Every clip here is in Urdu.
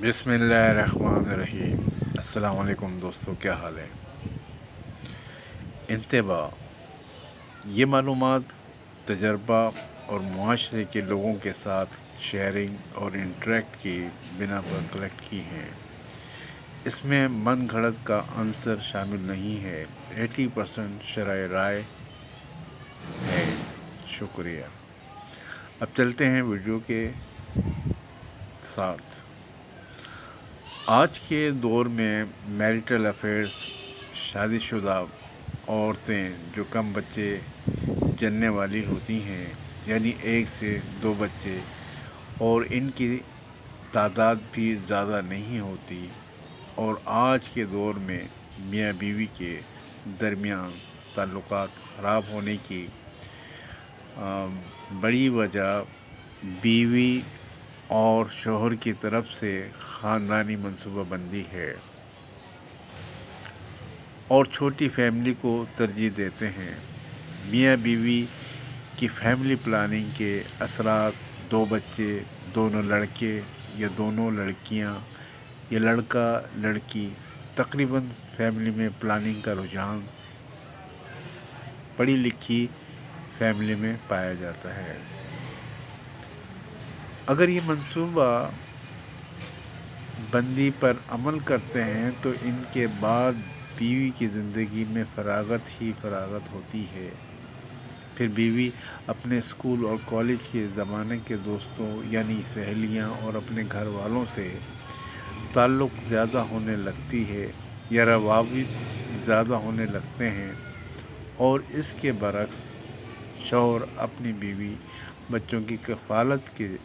بسم اللہ الرحمن الرحیم۔ السلام علیکم دوستو، کیا حال ہے؟ انتباہ: یہ معلومات تجربہ اور معاشرے کے لوگوں کے ساتھ شیئرنگ اور انٹریکٹ کی بنا پر کلیکٹ کی ہیں۔ اس میں من گھڑت کا عنصر شامل نہیں ہے۔ 80% شرح رائے ہے۔ شکریہ۔ اب چلتے ہیں ویڈیو کے ساتھ۔ آج کے دور میں میریٹل افیئرس، شادی شدہ عورتیں جو کم بچے جننے والی ہوتی ہیں، یعنی 1 سے 2 بچے، اور ان کی تعداد بھی زیادہ نہیں ہوتی، اور آج کے دور میں میاں بیوی کے درمیان تعلقات خراب ہونے کی بڑی وجہ بیوی اور شوہر کی طرف سے خاندانی منصوبہ بندی ہے، اور چھوٹی فیملی کو ترجیح دیتے ہیں۔ میاں بیوی کی فیملی پلاننگ کے اثرات: 2 بچے، دونوں لڑکے یا دونوں لڑکیاں یا لڑکا لڑکی، تقریباً فیملی میں پلاننگ کا رجحان پڑھی لکھی فیملی میں پایا جاتا ہے۔ اگر یہ منصوبہ بندی پر عمل کرتے ہیں تو ان کے بعد بیوی کی زندگی میں فراغت ہی فراغت ہوتی ہے۔ پھر بیوی اپنے اسکول اور کالج کے زمانے کے دوستوں یعنی سہیلیاں اور اپنے گھر والوں سے تعلق زیادہ ہونے لگتی ہے یا روابط زیادہ ہونے لگتے ہیں، اور اس کے برعکس شوہر اپنی بیوی بچوں کی کفالت کے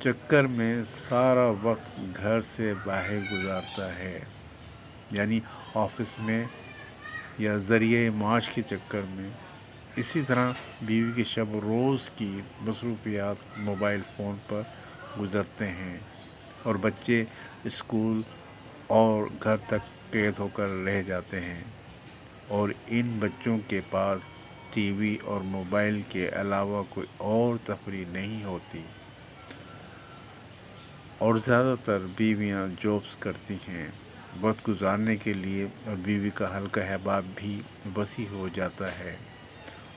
چکر میں سارا وقت گھر سے باہر گزارتا ہے، یعنی آفس میں یا ذریعہ معاش کے چکر میں۔ اسی طرح بیوی کے شب و روز کی مصروفیات موبائل فون پر گزرتے ہیں، اور بچے اسکول اور گھر تک قید ہو کر رہ جاتے ہیں، اور ان بچوں کے پاس ٹی وی اور موبائل کے علاوہ کوئی اور تفریح نہیں ہوتی، اور زیادہ تر بیویاں جابس کرتی ہیں وقت گزارنے کے لیے، اور بیوی کا حلقہ احباب بھی وسیع ہو جاتا ہے،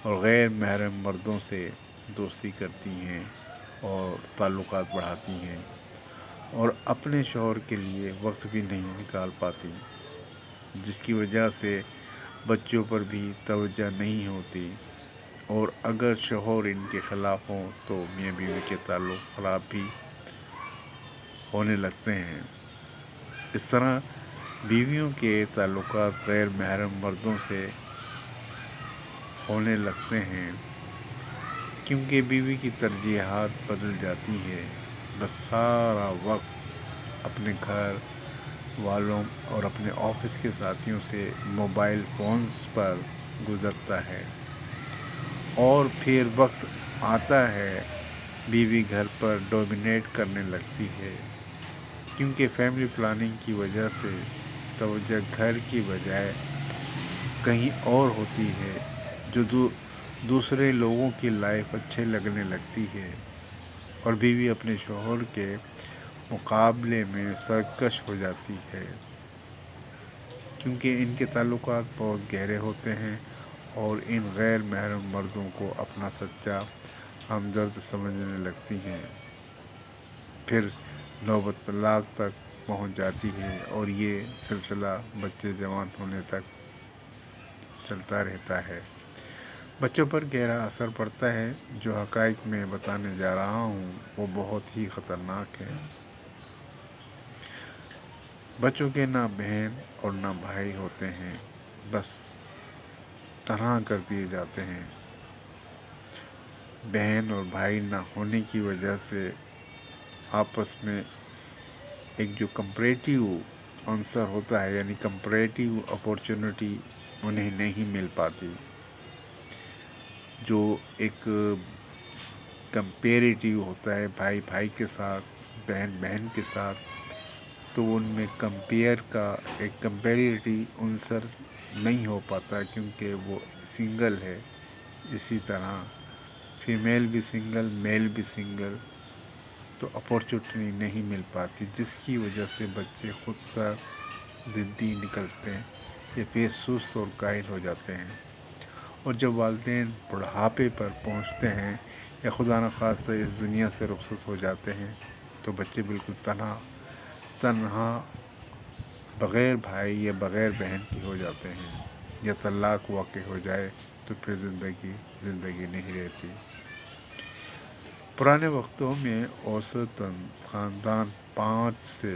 اور غیر محرم مردوں سے دوستی کرتی ہیں اور تعلقات بڑھاتی ہیں، اور اپنے شوہر کے لیے وقت بھی نہیں نکال پاتی، جس کی وجہ سے بچوں پر بھی توجہ نہیں ہوتی، اور اگر شوہر ان کے خلاف ہوں تو میاں بیوی کے تعلق خراب بھی ہونے لگتے ہیں۔ اس طرح بیویوں کے تعلقات غیر محرم مردوں سے ہونے لگتے ہیں، کیونکہ بیوی کی ترجیحات بدل جاتی ہے۔ بس سارا وقت اپنے گھر والوں اور اپنے آفس کے ساتھیوں سے موبائل فونز پر گزرتا ہے، اور پھر وقت آتا ہے بیوی گھر پر ڈومینیٹ کرنے لگتی ہے، کیونکہ فیملی پلاننگ کی وجہ سے توجہ گھر کی بجائے کہیں اور ہوتی ہے، جو دوسرے لوگوں کی لائف اچھے لگنے لگتی ہے، اور بیوی اپنے شوہر کے مقابلے میں سرکش ہو جاتی ہے، کیونکہ ان کے تعلقات بہت گہرے ہوتے ہیں، اور ان غیر محرم مردوں کو اپنا سچا ہمدرد سمجھنے لگتی ہیں۔ پھر نوبت طلاق تک پہنچ جاتی ہے، اور یہ سلسلہ بچے جوان ہونے تک چلتا رہتا ہے۔ بچوں پر گہرا اثر پڑتا ہے۔ جو حقائق میں بتانے جا رہا ہوں وہ بہت ہی خطرناک ہے۔ بچوں کے نہ بہن اور نہ بھائی ہوتے ہیں، بس تنہا کر دیے جاتے ہیں۔ بہن اور بھائی نہ ہونے کی وجہ سے آپس میں ایک جو کمپریٹیو عنصر ہوتا ہے، یعنی کمپریٹیو اپورچونٹی انہیں نہیں مل پاتی، جو ایک کمپیریٹیو ہوتا ہے بھائی بھائی کے ساتھ، بہن بہن کے ساتھ، تو ان میں کمپیئر کا ایک کمپیریٹی عنصر نہیں ہو پاتا، کیونکہ وہ سنگل ہے۔ اسی طرح فیمیل بھی سنگل، میل بھی سنگل، تو اپورچونیٹی نہیں مل پاتی، جس کی وجہ سے بچے خود سر ضدی نکلتے ہیں یا پھر سست اور قائل ہو جاتے ہیں۔ اور جب والدین بڑھاپے پر پہنچتے ہیں یا خدا نخواستہ اس دنیا سے رخصت ہو جاتے ہیں تو بچے بالکل تنہا بغیر بھائی یا بغیر بہن کے ہو جاتے ہیں، یا طلاق واقع ہو جائے تو پھر زندگی نہیں رہتی۔ پرانے وقتوں میں اوسطاً خاندان 5 سے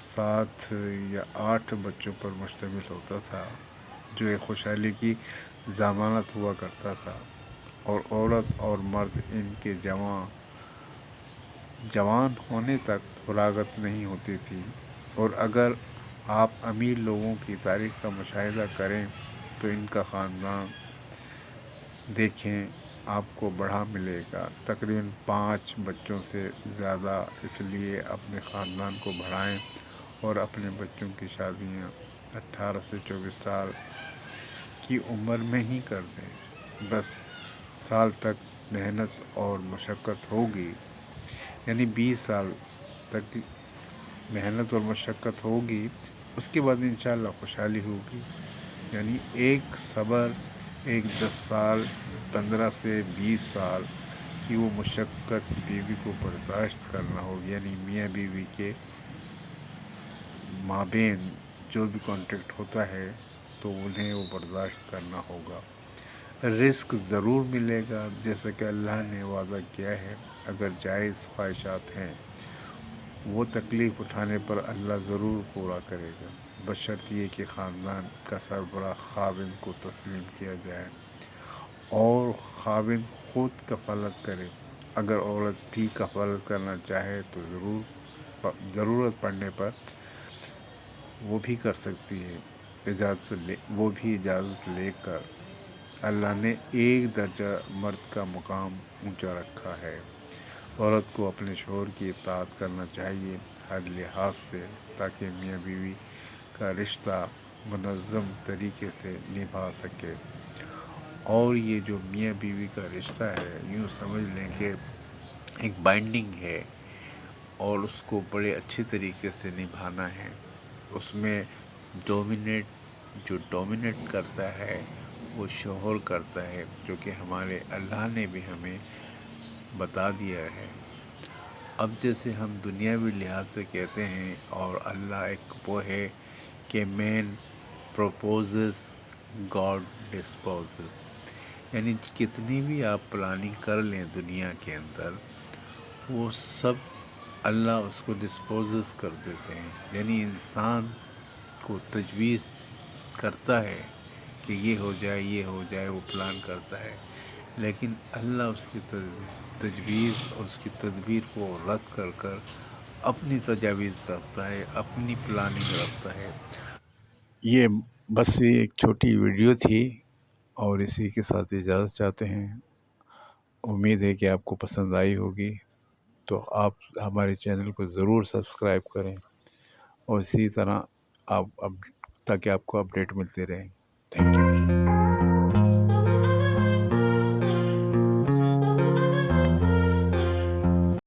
7 یا 8 بچوں پر مشتمل ہوتا تھا، جو ایک خوشحالی کی ضمانت ہوا کرتا تھا، اور عورت اور مرد ان کے جوان ہونے تک فراغت نہیں ہوتی تھی۔ اور اگر آپ امیر لوگوں کی تاریخ کا مشاہدہ کریں تو ان کا خاندان دیکھیں آپ کو بڑا ملے گا، تقریباً 5 بچوں سے زیادہ، اس لیے اپنے خاندان کو بڑھائیں اور اپنے بچوں کی شادیاں 18 سے 24 سال کی عمر میں ہی کر دیں۔ بس سال تک محنت اور مشقت ہوگی، یعنی 20 سال تک محنت اور مشقت ہوگی، اس کے بعد انشاءاللہ خوشحالی ہوگی۔ یعنی ایک صبر، 10 سال، 15 سے 20 سال کی وہ مشقت بیوی کو برداشت کرنا ہوگی، یعنی میاں بیوی کے مابین جو بھی کانٹیکٹ ہوتا ہے تو انہیں وہ برداشت کرنا ہوگا۔ رزق ضرور ملے گا جیسا کہ اللہ نے وعدہ کیا ہے، اگر جائز خواہشات ہیں وہ تکلیف اٹھانے پر اللہ ضرور پورا کرے گا، بشرط یہ کہ خاندان کا سربراہ خاوند کو تسلیم کیا جائے اور خاوند خود کفالت کرے۔ اگر عورت بھی کفالت کرنا چاہے تو ضرورت پڑنے پر وہ بھی کر سکتی ہے، وہ بھی اجازت لے کر۔ اللہ نے ایک درجہ مرد کا مقام اونچا رکھا ہے۔ عورت کو اپنے شوہر کی اطاعت کرنا چاہیے ہر لحاظ سے، تاکہ میاں بیوی کا رشتہ منظم طریقے سے نبھا سکے۔ اور یہ جو میاں بیوی کا رشتہ ہے، یوں سمجھ لیں کہ ایک بائنڈنگ ہے، اور اس کو بڑے اچھے طریقے سے نبھانا ہے۔ اس میں جو ڈومینیٹ کرتا ہے وہ شوہر کرتا ہے، جو کہ ہمارے اللہ نے بھی ہمیں بتا دیا ہے۔ اب جیسے ہم دنیاوی لحاظ سے کہتے ہیں، اور اللہ ایک وہ ہے کہ مین پروپوزز گاڈ ڈسپوزز، یعنی کتنی بھی آپ پلاننگ کر لیں دنیا کے اندر، وہ سب اللہ اس کو ڈسپوزز کر دیتے ہیں۔ یعنی انسان کو تجویز کرتا ہے کہ یہ ہو جائے، یہ ہو جائے، وہ پلان کرتا ہے، لیکن اللہ اس کی تجویز اور اس کی تدبیر کو رد کر اپنی تجاویز رکھتا ہے، اپنی پلاننگ رکھتا ہے۔ یہ بس ایک چھوٹی ویڈیو تھی، اور اسی کے ساتھ اجازت چاہتے ہیں۔ امید ہے کہ آپ کو پسند آئی ہوگی، تو آپ ہمارے چینل کو ضرور سبسکرائب کریں، اور اسی طرح تاکہ آپ کو اپڈیٹ ملتے رہیں۔ Thank you.